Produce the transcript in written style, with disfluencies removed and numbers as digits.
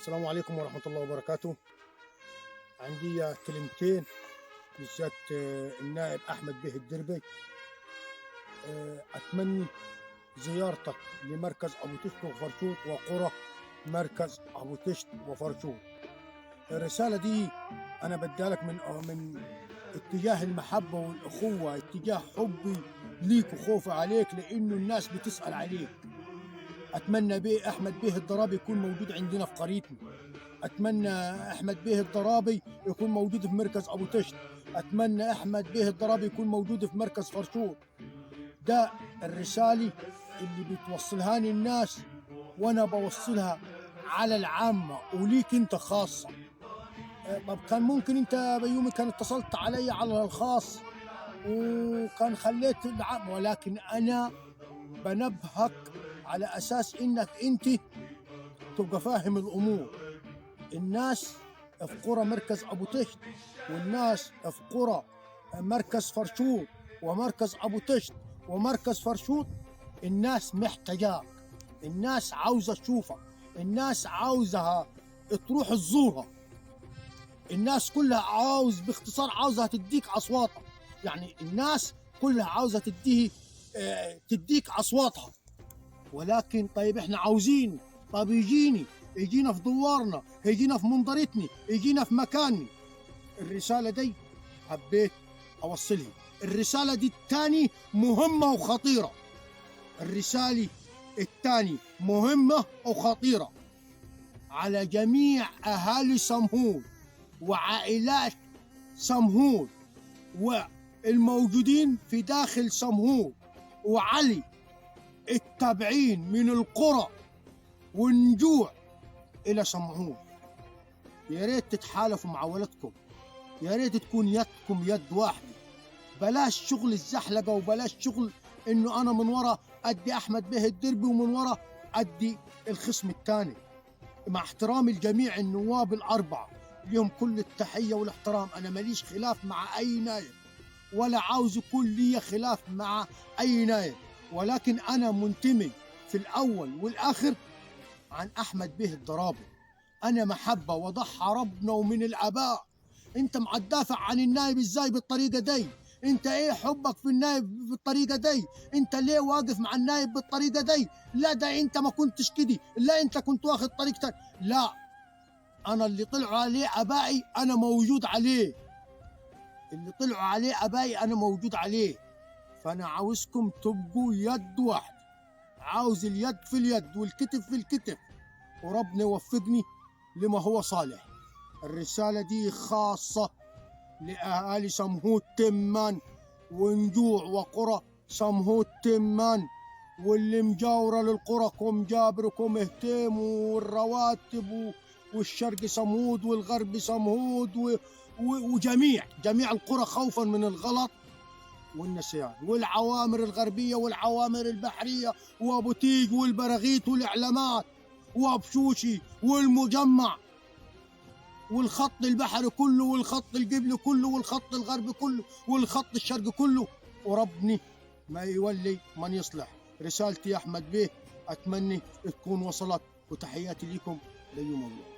السلام عليكم ورحمة الله وبركاته. عندي كلمتين بالذات النائب أحمد به الدربي. أتمنى زيارتك لمركز أبو تشت وفرشوط وقرى مركز أبو تشت وفرشوط. الرسالة دي أنا بدالك من اتجاه المحبة والأخوة، اتجاه حبي ليك وخوفي عليك، لأنه الناس بتسأل عليك. أتمنى بيه أحمد بيه الضرابي يكون موجود عندنا في قريتنا. أتمنى أحمد بيه الضرابي يكون موجود في مركز أبو تشت. أتمنى أحمد بيه الضرابي يكون موجود في مركز فرشوط. ده الرسالة اللي بتوصلهاني الناس، وأنا بوصلها على العامة وليك أنت خاصة. طب كان ممكن أنت بيومي كان اتصلت علي على الخاص وكان خليت العام، ولكن أنا بنبهك على أساس إنك أنت تبقى فاهم الأمور. الناس في قرى مركز أبو تشت، والناس في قرى مركز فرشوط ومركز أبو تشت ومركز فرشوط، الناس محتاجاك، الناس عاوزة تشوفك، الناس عاوزها تروح تزورها، الناس كلها باختصار عاوزها تديك أصواتها. يعني الناس كلها عاوزة تديك أصواتها. ولكن طيب احنا عاوزين، طب يجينا في دوارنا، يجينا في منظرتنا، يجينا في مكاننا. الرسالة دي حبيت أوصلها. الرسالة دي الثاني مهمة وخطيرة. الرسالة الثاني مهمة وخطيرة على جميع أهالي سمهود وعائلات سمهود والموجودين في داخل سمهود وعلي التابعين من القرى والنجوع إلى سمهود. يا ريت تتحالفوا مع ولدكم، يا ريت تكون يدكم يد واحدة. بلاش شغل الزحلقة، وبلاش شغل إنه أنا من ورا أدي أحمد به الدربي ومن ورا أدي الخصم الثاني. مع احترامي لجميع النواب الأربعة، لهم كل التحية والاحترام. أنا ماليش خلاف مع أي نايب، ولا عاوز يكون لي خلاف مع أي نايب، ولكن أنا منتمي في الأول والآخر عن أحمد به الضرابي. أنا محبة وضحى ربنا ومن الآباء. أنت معدافع عن النايب إزاي بالطريقة دي؟ أنت إيه حبك في النايب بالطريقة دي؟ أنت ليه واقف مع النايب بالطريقة دي؟ لا ده أنت ما كنتش كده، لا أنت كنت واخد طريقتك. لا، أنا اللي طلعوا عليه آبائي أنا موجود عليه، اللي طلعوا عليه آبائي أنا موجود عليه. فأنا عاوزكم تبقوا يد واحدة، عاوز اليد في اليد والكتف في الكتف، وربنا يوفقني لما هو صالح. الرسالة دي خاصة لأهالي سمهود تمان ونجوع وقرى سمهود تمان، واللي مجاورة للقرى كم جابركم اهتموا، والرواتب والشرق سمهود والغرب سمهود وجميع القرى خوفا من الغلط والنسيان، والعوامر الغربية والعوامر البحرية وابو تيج والبراغيث والإعلامات وابشوشي والمجمع والخط البحري كله والخط القبلي كله والخط الغربي كله والخط الشرقي كله، وربني ما يولي من يصلح. رسالتي يا أحمد بيه أتمنى تكون وصلت، وتحياتي لكم ليوم الله.